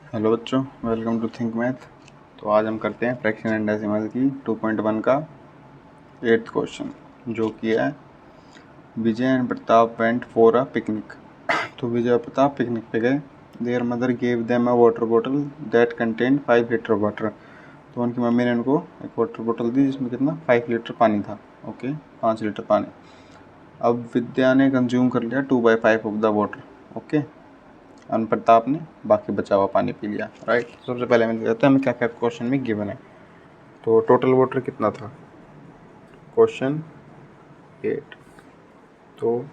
Hello बच्चों, welcome to think math. तो आज हम करते हैं फ्रैक्शन एंड डेसिमल की 2.1 का 8th क्वेश्चन, जो कि है Vijay and Pratap went for a picnic. तो विजय और प्रताप पिकनिक पे गए। Their mother gave them a water bottle that contained 5 litre water. तो उनकी मम्मी ने उनको एक वाटर बॉटल दी जिसमें कितना 5 लीटर पानी था। ओके, 5 लीटर पानी। अब विद्या ने कंज्यूम कर लिया 2/5 ऑफ द वाटर। ओके, और प्रताप ने बाकी बचा हुआ पानी पी लिया। राइट, सबसे पहले हमें देखते हैं हमें क्या क्या क्वेश्चन में गिवन है। तो टोटल वाटर कितना था, क्वेश्चन 8। तो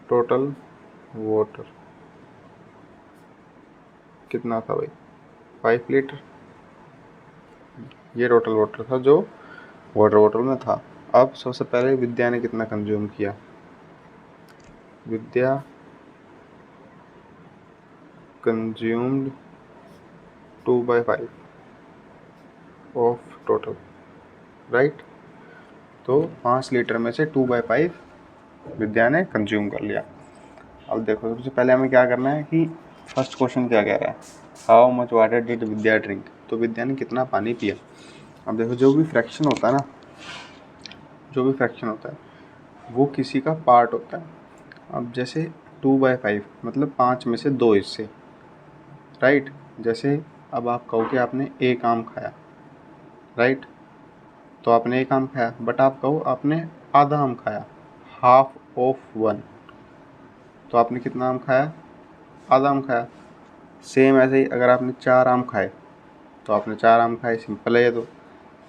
टोटल वाटर कितना था भाई, 5 लीटर। ये टोटल वाटर था जो वाटर बॉटल में था। अब सबसे पहले विद्या ने कितना कंज्यूम किया, विद्या कंज्यूम्ड 2/5 ऑफ टोटल। राइट, तो 5 लीटर में से 2/5 विद्या ने कंज्यूम कर लिया। अब देखो, सबसे पहले हमें क्या करना है कि फर्स्ट क्वेश्चन क्या कह रहा है, how much water did Vidya drink. तो विद्या ने कितना पानी पिया। अब देखो, जो भी फ्रैक्शन होता है ना, जो भी फ्रैक्शन होता है वो किसी का पार्ट होता है। अब जैसे 2/5 मतलब 5 में से 2 हिस्से। राइट, जैसे अब आप कहो कि आपने एक आम खाया। राइट, तो आपने एक आम खाया, बट आप कहो आपने आधा आम खाया, हाफ ऑफ वन। तो आपने कितना आम खाया, आधा आम खाया। सेम ऐसे ही अगर आपने 4 आम खाए तो आपने 4 आम खाए, सिंपल है ये तो।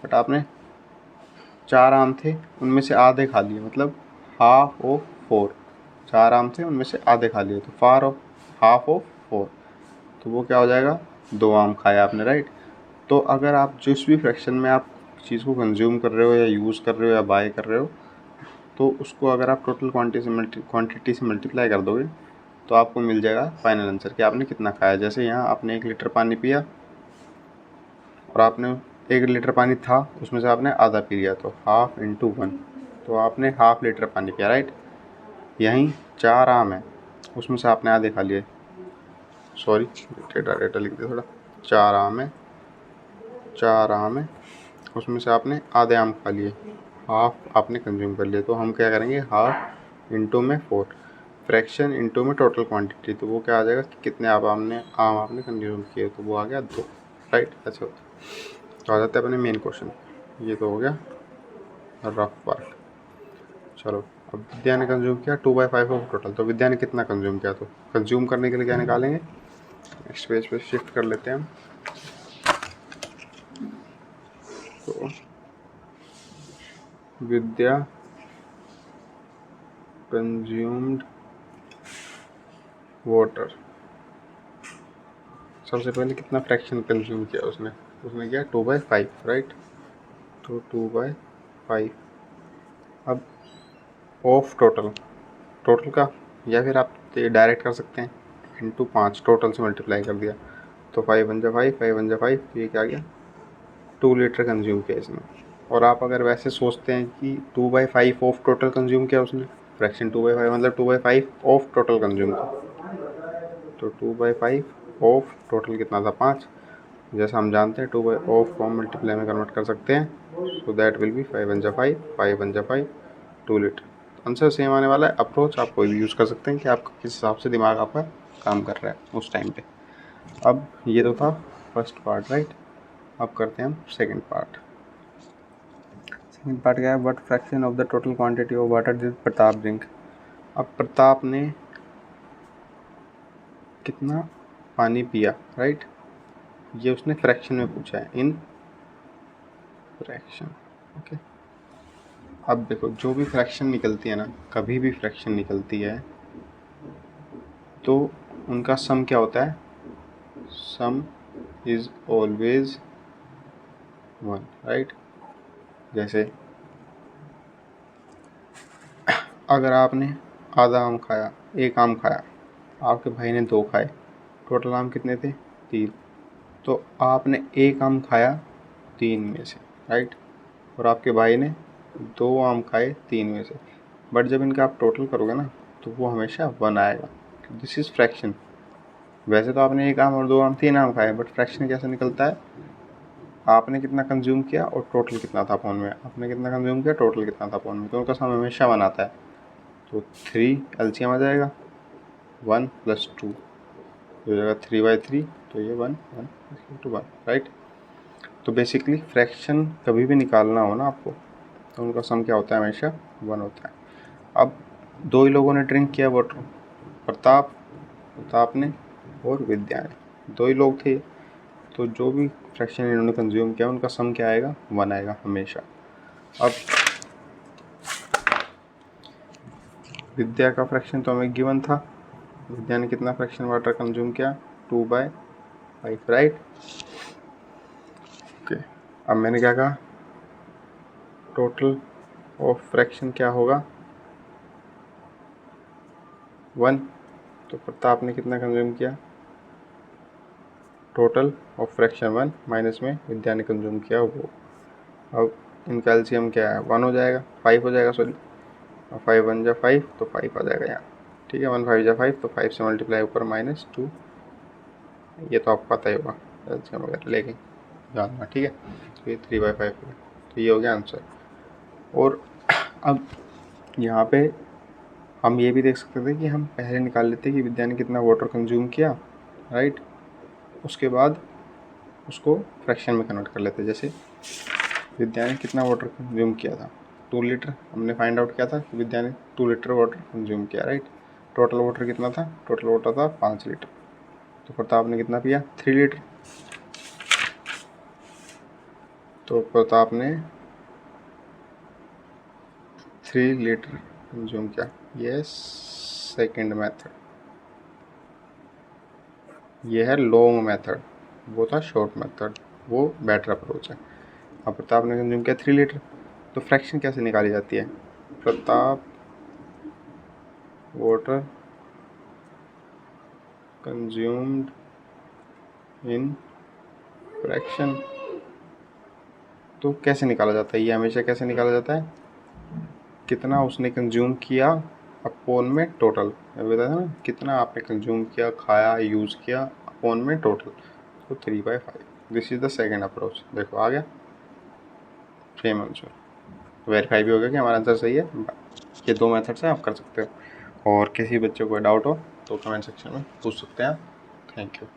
बट आपने 4 आम थे, उनमें से आधे खा लिए, मतलब हाफ ऑफ 4। 4 आम थे, उनमें से आधे खा लिए, तो हाफ ऑफ 4। तो वो क्या हो जाएगा, 2 आम खाया आपने। राइट, तो अगर आप जिस भी फ्रैक्शन में आप चीज़ को कंज्यूम कर रहे हो या यूज़ कर रहे हो या बाय कर रहे हो, तो उसको अगर आप टोटल क्वांटिटी से मल्टीप्लाई कर दोगे तो आपको मिल जाएगा फाइनल आंसर कि आपने कितना खाया। जैसे यहाँ आपने 1 लीटर पानी पिया और आपने 1 लीटर पानी था, उसमें से आपने आधा पी लिया, तो हाफ इंटू 1, तो आपने हाफ लीटर पानी पिया। राइट, यहीं 4 आम है, उसमें से आपने आधे खा लिए। सॉरी, डेटा लिख दिया थोड़ा। 4 आम है, 4 आम है, उसमें से आपने आधे आम खा लिए, हाफ आपने कंज्यूम कर लिया। तो हम क्या करेंगे, हाफ इंटू में 4, फ्रैक्शन इंटू में टोटल क्वांटिटी। तो वो क्या आ जाएगा कि कितने आम आपने कंज्यूम किए, तो वो आ गया 2। राइट, ऐसे होता है। तो आ जाते हैं अपने मेन क्वेश्चन। ये तो हो गया रफ पार्ट। चलो, अब विद्या ने कंज्यूम किया 2/5 ऑफ टोटल। तो विद्या ने कितना कंज्यूम किया, तो कंज्यूम करने के लिए क्या निकालेंगे, नेक्स्ट पेज पे शिफ्ट कर लेते हैं हम। तो विद्या कंज्यूम्ड वाटर, सबसे पहले कितना फ्रैक्शन कंज्यूम किया उसने, उसने किया 2/5। राइट, तो 2/5। अब ऑफ टोटल, टोटल का, या फिर आप डायरेक्ट कर सकते हैं, इंटू 5, टोटल से मल्टीप्लाई कर दिया, तो 5 वन जा 5, 5 वन जा 5, ये क्या आ गया, 2 लीटर कंज्यूम किया इसने। और आप अगर वैसे सोचते हैं कि 2/5 ऑफ टोटल कंज्यूम किया उसने, फ्रैक्शन 2/5 मतलब 2/5 ऑफ टोटल कंज्यूम किया, तो 2/5 ऑफ टोटल कितना था, 5। जैसा हम जानते हैं 2 ऑफ को हम मल्टीप्लाई में कन्वर्ट कर सकते हैं, so that will be 5 one जा 5, 5 वन जा 5, 2 लीटर। आंसर सेम आने वाला है। अप्रोच आप कोई भी यूज़ कर सकते हैं कि आपका किस हिसाब से दिमाग आपका काम कर रहा है उस टाइम पे। अब ये तो था फर्स्ट पार्ट। राइट, अब करते हैं हम सेकंड पार्ट। सेकंड पार्ट क्या है, what fraction of the total quantity of water did Pratap drink. अब प्रताप ने कितना पानी पिया। राइट, ये उसने फ्रैक्शन में पूछा है, इन फ्रैक्शन। ओके, अब देखो, जो भी फ्रैक्शन निकलती है ना, कभी भी फ्रैक्शन निकलती है तो उनका सम क्या होता है, सम इज ऑलवेज 1। राइट, जैसे अगर आपने आधा आम खाया, एक आम खाया, आपके भाई ने 2 खाए, टोटल आम कितने थे, 3। तो आपने एक आम खाया 3 में से। राइट, और आपके भाई ने 2 आम खाए 3 में से। बट जब इनका आप टोटल करोगे ना, तो वो हमेशा 1 आएगा। This is fraction. वैसे तो आपने 1 आम और 2 आम 3 आम खाए, बट फ्रैक्शन कैसे निकलता है, आपने कितना कंज्यूम किया और टोटल कितना था अपॉन में, आपने कितना कंज्यूम किया टोटल कितना था अपॉन में, तो उनका सम हमेशा 1 आता है। तो 3 एलसीएम आ जाएगा 1 + 2 हो जाएगा 3/3, तो ये 1 1 = 1, राइट। तो बेसिकली फ्रैक्शन कभी भी निकालना हो ना आपको, तो उनका सम क्या होता है, हमेशा 1 होता है। अब 2 ही लोगों ने ड्रिंक किया वाटर, प्रताप ने और विद्या ने, 2 ही लोग थे, तो जो भी फ्रैक्शन इन्होंने कंज्यूम किया उनका सम क्या आएगा, 1 आएगा हमेशा। अब विद्या का फ्रैक्शन तो हमें गिवन था, विद्या ने कितना फ्रैक्शन वाटर कंज्यूम किया, 2/5, राइट। ओके, अब मैंने क्या कहा, टोटल ऑफ फ्रैक्शन क्या होगा, 1। तो प्रताप ने कितना कंज्यूम किया, टोटल ऑफ फ्रैक्शन 1 माइनस में विद्या ने कंज्यूम किया वो। अब इनका एलसीएम क्या है, 1 हो जाएगा, 5 हो जाएगा, सॉरी, 5 1 जा 5, तो 5 आ जाएगा यहाँ, ठीक है। 1 5 जा 5, तो 5 से मल्टीप्लाई ऊपर -2, ये तो आपको पता ही होगा एलसीएम वगैरह लेके जानना, ठीक है। तो ये 3/5 हो गया, तो ये हो गया आंसर। और अब यहाँ पे हम ये भी देख सकते थे कि हम पहले निकाल लेते कि विद्या ने कितना वाटर कंज्यूम किया, राइट, उसके बाद उसको फ्रैक्शन में कन्वर्ट कर लेते। जैसे विद्या ने कितना वाटर कंज्यूम किया था, 2 लीटर, हमने फाइंड आउट किया था कि विद्या ने 2 लीटर वाटर कंज्यूम किया, राइट। टोटल वाटर कितना था, टोटल वाटर था 5 लीटर, तो प्रताप ने कितना पिया, 3 लीटर, तो प्रताप ने 3 लीटर कंज्यूम किया। ये सेकेंड मेथड, ये है लॉन्ग मेथड, वो था शॉर्ट मेथड, वो बेटर अप्रोच है। अब प्रताप ने कंज्यूम किया 3 लीटर, तो फ्रैक्शन कैसे निकाली जाती है, Pratap water consumed in fraction, तो कैसे निकाला जाता है, ये हमेशा कैसे निकाला जाता है, कितना उसने कंज्यूम किया अपॉन में टोटल, बताया ना, कितना आपने कंज्यूम किया, खाया, यूज़ किया, अपॉन में टोटल, तो 3/5। This is the second approach. देखो आ गया सेम आंसर, वेरीफाई भी हो गया कि हमारा आंसर सही है। ये 2 मेथड से आप कर सकते हो, और किसी बच्चे को डाउट हो तो कमेंट सेक्शन में पूछ सकते हैं। Thank you.